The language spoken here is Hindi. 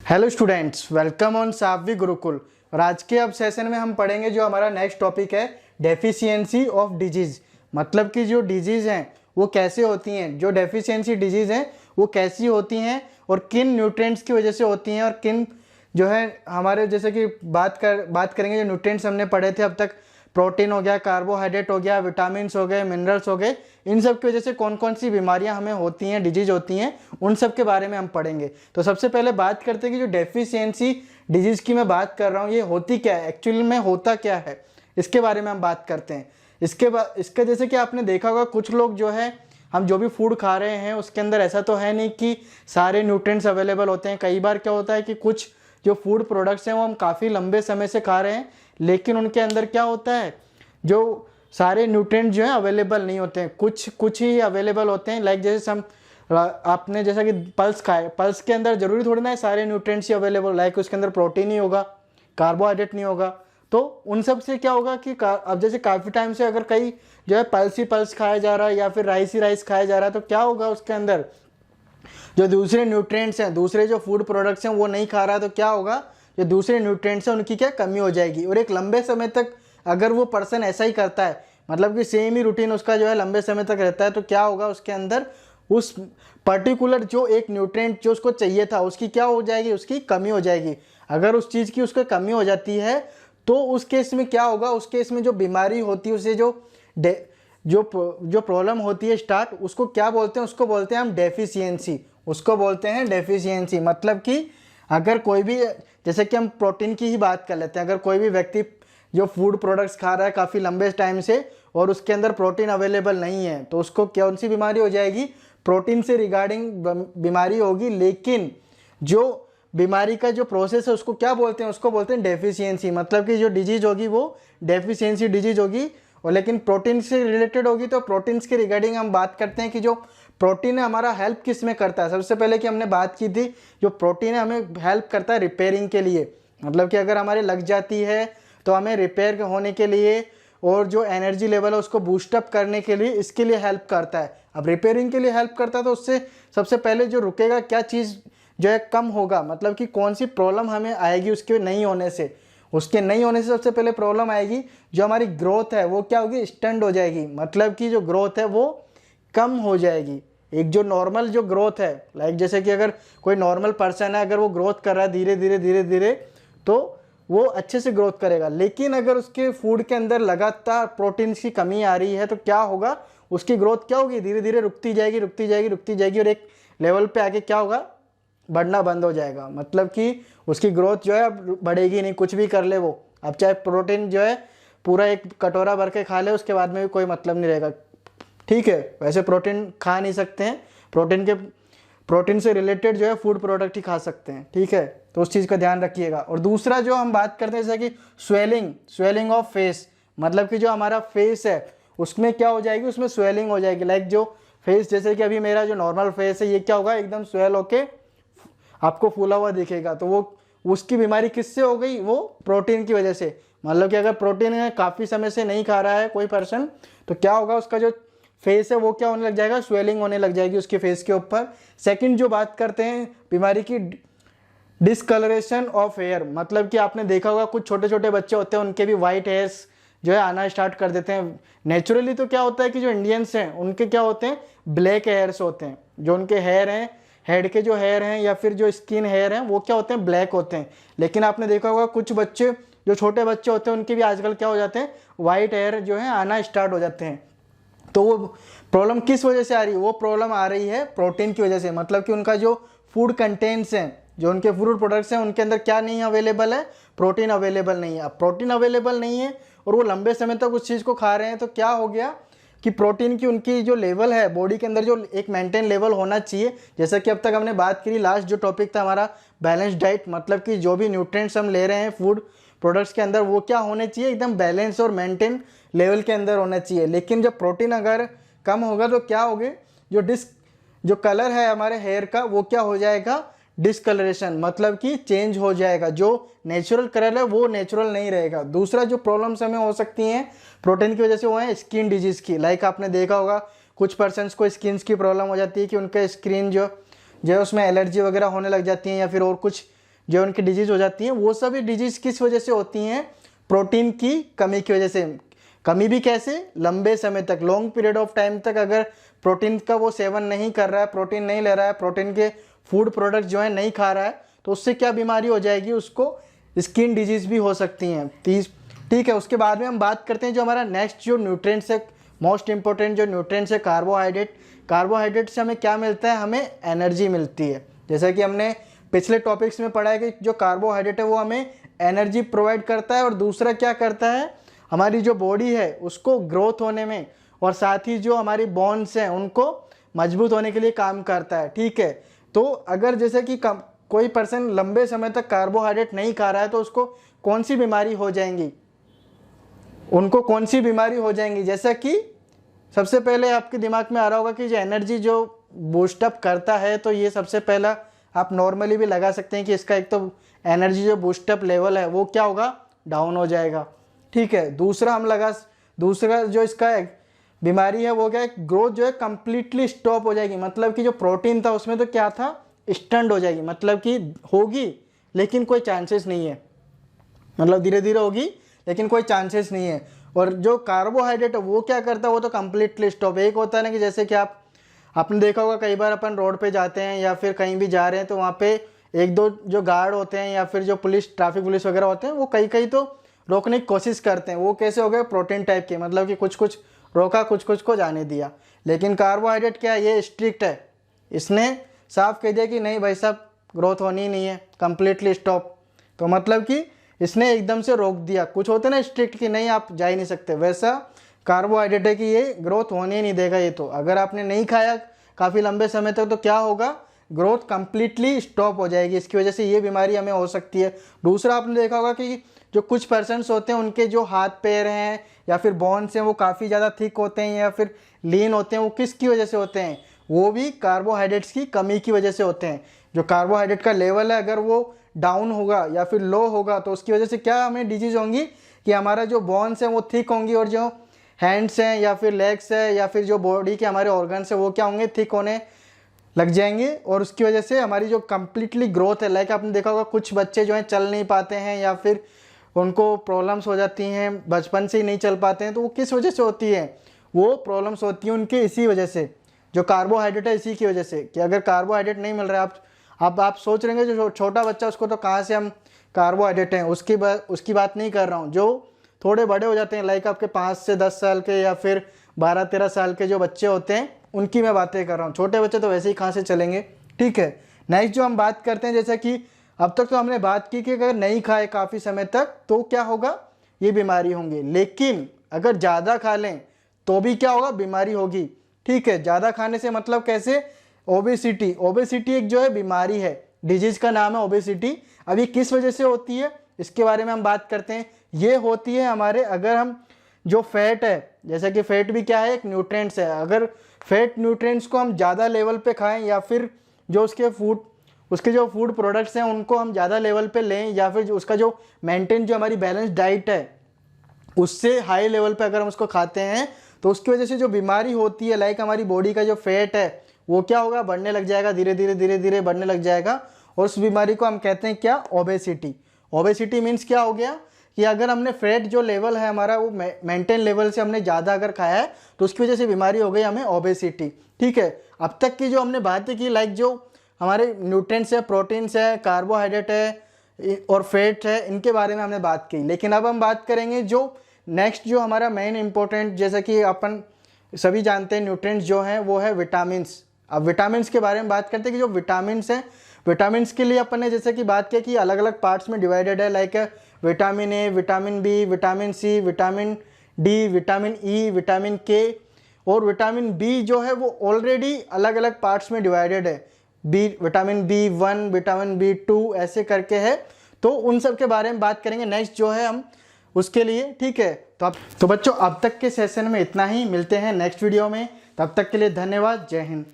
Hello students, welcome on Saavvi Gurukul. और आज के अब सेशन में हम पढ़ेंगे जो हमारा नेक्स्ट टॉपिक है डेफिशिएंसी ऑफ डिजीज़। मतलब कि जो डिजीज़ हैं वो कैसे होती हैं, जो डेफिशिएंसी डिजीज़ हैं वो कैसी होती हैं और किन न्यूट्रिएंट्स की वजह से होती हैं और किन जो है हमारे जैसे कि बात करेंगे जो न्यूट्रिएंट्स हमने पढ़े थे अब तक। प्रोटीन हो गया, कार्बोहाइड्रेट हो गया, विटामिन्स हो गए, मिनरल्स हो गए, इन सब की वजह से कौन कौन सी बीमारियां हमें होती हैं, डिजीज होती हैं, उन सब के बारे में हम पढ़ेंगे। तो सबसे पहले बात करते हैं कि जो डेफिशिएंसी डिजीज़ की मैं बात कर रहा हूँ ये होती क्या है, एक्चुअली में होता क्या है, इसके बारे में हम बात करते हैं। इसके जैसे कि आपने देखा होगा कुछ लोग जो है हम जो भी फूड खा रहे हैं उसके अंदर ऐसा तो है नहीं कि सारे न्यूट्रिएंट्स अवेलेबल होते हैं। कई बार क्या होता है कि कुछ जो फूड प्रोडक्ट्स हैं वो हम काफ़ी लंबे समय से खा रहे हैं लेकिन उनके अंदर क्या होता है जो सारे न्यूट्रिएंट जो है अवेलेबल नहीं होते हैं, कुछ ही अवेलेबल होते हैं। लाइक जैसे आपने जैसा कि पल्स खाए, पल्स के अंदर जरूरी थोड़ी ना है सारे न्यूट्रिएंट्स ही अवेलेबल, लाइक उसके अंदर प्रोटीन ही होगा, कार्बोहाइड्रेट नहीं होगा। तो उन सब से क्या होगा कि अब जैसे काफ़ी टाइम से अगर कहीं जो है पल्स ही पल्स खाया जा रहा है या फिर राइस ही राइस खाया जा रहा है तो क्या होगा उसके अंदर जो दूसरे न्यूट्रिएंट्स हैं, दूसरे जो फूड प्रोडक्ट्स हैं वो नहीं खा रहा है तो क्या होगा जो दूसरे न्यूट्रिएंट्स हैं उनकी क्या कमी हो जाएगी। और एक लंबे समय तक अगर वो पर्सन ऐसा ही करता है, मतलब कि सेम ही रूटीन उसका जो है लंबे समय तक रहता है तो क्या होगा उसके अंदर उस पर्टिकुलर जो एक न्यूट्रिएंट जो उसको चाहिए था उसकी क्या हो जाएगी, उसकी कमी हो जाएगी। अगर उस चीज़ की उसको कमी हो जाती है तो उस केस में क्या होगा, उस केस में जो बीमारी होती है उसे जो प्रॉब्लम होती है स्टार्ट, उसको क्या बोलते हैं, उसको बोलते हैं हम डेफिशिएंसी, उसको बोलते हैं डेफिशिएंसी। मतलब कि अगर कोई भी, जैसे कि हम प्रोटीन की ही बात कर लेते हैं, अगर कोई भी व्यक्ति जो फूड प्रोडक्ट्स खा रहा है काफ़ी लंबे टाइम से और उसके अंदर प्रोटीन अवेलेबल नहीं है तो उसको कौन सी बीमारी हो जाएगी, प्रोटीन से रिगार्डिंग बीमारी होगी। लेकिन जो बीमारी का जो प्रोसेस है उसको क्या बोलते हैं, उसको बोलते हैं डेफिशिएंसी। मतलब कि जो डिजीज होगी वो डेफिशिएंसी डिजीज होगी और लेकिन प्रोटीन से रिलेटेड होगी। तो प्रोटीन्स के रिगार्डिंग हम बात करते हैं कि जो प्रोटीन है हमारा हेल्प किस में करता है। सबसे पहले कि हमने बात की थी जो प्रोटीन है हमें हेल्प करता है रिपेयरिंग के लिए, मतलब कि अगर हमारे लग जाती है तो हमें रिपेयर होने के लिए और जो एनर्जी लेवल है उसको बूस्टअप करने के लिए इसके लिए हेल्प करता है। अब रिपेयरिंग के लिए हेल्प करता है तो उससे सबसे पहले जो रुकेगा क्या चीज़ जो है कम होगा, मतलब कि कौन सी प्रॉब्लम हमें आएगी उसके नहीं होने से। उसके नहीं होने से सबसे पहले प्रॉब्लम आएगी जो हमारी ग्रोथ है वो क्या होगी, स्टंट हो जाएगी। मतलब कि जो ग्रोथ है वो कम हो जाएगी। एक जो नॉर्मल जो ग्रोथ है, लाइक जैसे कि अगर कोई नॉर्मल पर्सन है अगर वो ग्रोथ कर रहा है धीरे धीरे तो वो अच्छे से ग्रोथ करेगा। लेकिन अगर उसके फूड के अंदर लगातार प्रोटीन की कमी आ रही है तो क्या होगा, उसकी ग्रोथ क्या होगी, धीरे धीरे रुकती जाएगी और एक लेवल पे आके क्या होगा, बढ़ना बंद हो जाएगा। मतलब कि उसकी ग्रोथ जो है अब बढ़ेगी नहीं, कुछ भी कर ले वो। अब चाहे प्रोटीन जो है पूरा एक कटोरा भर के खा ले उसके बाद में भी कोई मतलब नहीं रहेगा। ठीक है, वैसे प्रोटीन खा नहीं सकते हैं, प्रोटीन से रिलेटेड जो है फूड प्रोडक्ट ही खा सकते हैं। ठीक है, तो उस चीज़ का ध्यान रखिएगा। और दूसरा जो हम बात करते हैं जैसे कि स्वेलिंग ऑफ फेस, मतलब कि जो हमारा फेस है उसमें क्या हो जाएगी, उसमें स्वेलिंग हो जाएगी। लाइक जो फेस जैसे कि अभी मेरा जो नॉर्मल फेस है ये क्या होगा, एकदम स्वेल होके आपको फूला हुआ दिखेगा। तो वो उसकी बीमारी किससे हो गई, वो प्रोटीन की वजह से। मतलब कि अगर प्रोटीन काफ़ी समय से नहीं खा रहा है कोई पर्सन तो क्या होगा, उसका जो फेस है वो क्या होने लग जाएगा, स्वेलिंग होने लग जाएगी उसके फेस के ऊपर। सेकंड जो बात करते हैं बीमारी की, डिसकलरेशन ऑफ हेयर। मतलब कि आपने देखा होगा कुछ छोटे छोटे बच्चे होते हैं उनके भी वाइट हेयर्स जो है आना स्टार्ट कर देते हैं। नेचुरली तो क्या होता है कि जो इंडियंस हैं उनके क्या होते हैं, ब्लैक हेयर्स होते हैं। जो उनके हेयर हैं, हेड के जो हेयर हैं या फिर जो स्किन हेयर हैं वो क्या होते हैं, ब्लैक होते हैं। लेकिन आपने देखा होगा कुछ बच्चे जो छोटे बच्चे होते हैं उनके भी आजकल क्या हो जाते हैं, वाइट हेयर जो है आना स्टार्ट हो जाते हैं। तो वो प्रॉब्लम किस वजह से आ रही है, वो प्रॉब्लम आ रही है प्रोटीन की वजह से। मतलब कि उनका जो फूड कंटेंट्स हैं, जो उनके फूड प्रोडक्ट्स हैं उनके अंदर क्या नहीं अवेलेबल है, प्रोटीन अवेलेबल नहीं है। अब प्रोटीन अवेलेबल नहीं है और वो लंबे समय तक उस चीज़ को खा रहे हैं तो क्या हो गया कि प्रोटीन की उनकी जो लेवल है बॉडी के अंदर, जो एक मेंटेन लेवल होना चाहिए, जैसा कि अब तक हमने बात करी, लास्ट जो टॉपिक था हमारा बैलेंस डाइट, मतलब कि जो भी न्यूट्रिएंट्स हम ले रहे हैं फूड प्रोडक्ट्स के अंदर वो क्या होने चाहिए, एकदम बैलेंस और मेंटेन लेवल के अंदर होना चाहिए। लेकिन जब प्रोटीन अगर कम होगा तो क्या होगा, जो कलर है हमारे हेयर का वो क्या हो जाएगा, डिसकलरेशन, मतलब कि चेंज हो जाएगा। जो नेचुरल कलर है वो नेचुरल नहीं रहेगा। दूसरा जो प्रॉब्लम्स हमें हो सकती हैं प्रोटीन की वजह से वो है स्किन डिजीज़ की। लाइक आपने देखा होगा कुछ पर्सन्स को स्किन की प्रॉब्लम हो जाती है कि उनका स्किन जो है उसमें एलर्जी वगैरह होने लग जाती है या फिर और कुछ जो उनकी डिजीज़ हो जाती हैं, वो सभी डिजीज़ किस वजह से होती हैं? प्रोटीन की कमी की वजह से। कमी भी कैसे? लंबे समय तक, लॉन्ग पीरियड ऑफ टाइम तक अगर प्रोटीन का वो सेवन नहीं कर रहा है, प्रोटीन नहीं ले रहा है, प्रोटीन के फूड प्रोडक्ट जो है नहीं खा रहा है, तो उससे क्या बीमारी हो जाएगी? उसको स्किन डिजीज़ भी हो सकती हैं। ठीक है, उसके बाद में हम बात करते हैं जो हमारा नेक्स्ट जो न्यूट्रिएंट्स है, मोस्ट इंपॉर्टेंट जो न्यूट्रिएंट्स है कार्बोहाइड्रेट। कार्बोहाइड्रेट से हमें क्या मिलता है? हमें एनर्जी मिलती है। जैसा कि हमने पिछले टॉपिक्स में पढ़ा है कि जो कार्बोहाइड्रेट है वो हमें एनर्जी प्रोवाइड करता है, और दूसरा क्या करता है? हमारी जो बॉडी है उसको ग्रोथ होने में, और साथ ही जो हमारी बोन्स हैं उनको मजबूत होने के लिए काम करता है। ठीक है, तो अगर जैसे कि कोई पर्सन लंबे समय तक कार्बोहाइड्रेट नहीं खा रहा है तो उसको कौन सी बीमारी हो जाएंगी? उनको कौन सी बीमारी हो जाएंगी? जैसा कि सबसे पहले आपके दिमाग में आ रहा होगा कि जो एनर्जी जो बूस्टअप करता है, तो ये सबसे पहला आप नॉर्मली भी लगा सकते हैं कि इसका एक तो एनर्जी जो बूस्टअप लेवल है वो क्या होगा? डाउन हो जाएगा। ठीक है, दूसरा जो इसका बीमारी है वो क्या है? ग्रोथ जो है कंप्लीटली स्टॉप हो जाएगी। मतलब कि जो प्रोटीन था उसमें तो क्या था? स्टंट हो जाएगी, मतलब कि होगी लेकिन कोई चांसेस नहीं है, मतलब धीरे धीरे होगी लेकिन कोई चांसेस नहीं है। और जो कार्बोहाइड्रेट है वो क्या करता है? वो तो कंप्लीटली स्टॉप। एक होता है ना कि जैसे कि आपने देखा होगा कई बार अपन रोड पे जाते हैं या फिर कहीं भी जा रहे हैं तो वहाँ पे एक दो जो गार्ड होते हैं या फिर जो ट्रैफिक पुलिस वगैरह होते हैं, वो कई तो रोकने की कोशिश करते हैं। वो कैसे हो गए? प्रोटीन टाइप के, मतलब कि कुछ रोका, कुछ को जाने दिया। लेकिन कार्बोहाइड्रेट क्या है? ये स्ट्रिक्ट है, इसने साफ कह दिया कि नहीं भाई साहब, ग्रोथ होनी ही नहीं है, कंप्लीटली स्टॉप। तो मतलब कि इसने एकदम से रोक दिया। कुछ होते ना स्ट्रिक्ट कि नहीं आप जा ही नहीं सकते, वैसा कार्बोहाइड्रेट है कि ये ग्रोथ होने ही नहीं देगा। ये तो अगर आपने नहीं खाया काफ़ी लंबे समय तक तो क्या होगा? ग्रोथ कंप्लीटली स्टॉप हो जाएगी। इसकी वजह से ये बीमारी हमें हो सकती है। दूसरा आपने देखा होगा कि जो कुछ पर्सन्स होते हैं उनके जो हाथ पैर हैं या फिर बोन्स हैं वो काफ़ी ज़्यादा थिक होते हैं या फिर लीन होते हैं। वो किसकी वजह से होते हैं? वो भी कार्बोहाइड्रेट्स की कमी की वजह से होते हैं। जो कार्बोहाइड्रेट का लेवल है अगर वो डाउन होगा या फिर लो होगा तो उसकी वजह से क्या हमें डिजीज़ होंगी कि हमारा जो बोन्स हैं वो थिक होंगी, और जो हैंड्स हैं या फिर लेग्स है या फिर जो बॉडी के हमारे ऑर्गन्स हैं वो क्या होंगे? थिक होने लग जाएंगे। और उसकी वजह से हमारी जो कंप्लीटली ग्रोथ है, लाइक आपने देखा होगा कुछ बच्चे जो हैं चल नहीं पाते हैं या फिर उनको प्रॉब्लम्स हो जाती हैं, बचपन से ही नहीं चल पाते हैं, तो वो किस वजह से होती है? वो प्रॉब्लम्स होती हैं उनके इसी वजह से, जो कार्बोहाइड्रेट है इसी की वजह से। कि अगर कार्बोहाइड्रेट नहीं मिल रहा है, आप सोच रहे हैं जो छोटा बच्चा उसको तो कहाँ से हम कार्बोहाइड्रेट हैं, उसकी बात नहीं कर रहा हूँ। जो थोड़े बड़े हो जाते हैं, लाइक आपके 5 से 10 साल के या फिर 12-13 साल के जो बच्चे होते हैं उनकी मैं बातें कर रहा हूँ। छोटे बच्चे तो वैसे ही कहाँ से चलेंगे। ठीक है, नेक्स्ट जो हम बात करते हैं, जैसा कि अब तक तो हमने बात की कि अगर नहीं खाए काफ़ी समय तक तो क्या होगा? ये बीमारी होंगी। लेकिन अगर ज़्यादा खा लें तो भी क्या होगा? बीमारी होगी। ठीक है, ज़्यादा खाने से मतलब कैसे? ओबेसिटी एक जो है बीमारी है, डिजीज़ का नाम है ओबेसिटी। अभी किस वजह से होती है इसके बारे में हम बात करते हैं। ये होती है हमारे, अगर हम जो फैट है, जैसे कि फैट भी क्या है? एक न्यूट्रिएंट्स है। अगर फैट न्यूट्रिएंट्स को हम ज़्यादा लेवल पे खाएं या फिर जो उसके जो फूड प्रोडक्ट्स हैं उनको हम ज़्यादा लेवल पे लें, या फिर उसका जो मेंटेन जो हमारी बैलेंस डाइट है उससे हाई लेवल पे अगर हम उसको खाते हैं तो उसकी वजह से जो बीमारी होती है, लाइक हमारी बॉडी का जो फैट है वो क्या होगा? बढ़ने लग जाएगा, धीरे धीरे बढ़ने लग जाएगा। और उस बीमारी को हम कहते हैं क्या? ओबेसिटी। ओबेसिटी मीन्स क्या हो गया कि अगर हमने फैट जो लेवल है हमारा वो मेंटेन लेवल से हमने ज़्यादा अगर खाया है तो उसकी वजह से बीमारी हो गई हमें ओबेसिटी। ठीक है, अब तक की जो हमने बातें की, लाइक जो हमारे न्यूट्रिएंट्स है, प्रोटीन्स है, कार्बोहाइड्रेट है और फैट है, इनके बारे में हमने बात की। लेकिन अब हम बात करेंगे जो नेक्स्ट जो हमारा मेन इंपॉर्टेंट, जैसा कि अपन सभी जानते हैं न्यूट्रिएंट्स जो हैं वो है विटामिन्स। अब विटामिन्स के बारे में बात करते हैं कि जो विटामिन्स हैं, विटामिन्स के लिए अपन ने जैसे कि बात की कि अलग अलग पार्ट्स में डिवाइडेड है, like vitamin A, vitamin B, vitamin C, vitamin D, vitamin E, vitamin K. और विटामिन बी जो है वो ऑलरेडी अलग अलग पार्ट्स में डिवाइडेड है, विटामिन B1, विटामिन B2 ऐसे करके है। तो उन सब के बारे में बात करेंगे नेक्स्ट जो है हम उसके लिए। ठीक है, तो बच्चों अब तक के सेशन में इतना ही, मिलते हैं नेक्स्ट वीडियो में। तब तक के लिए धन्यवाद, जय हिंद।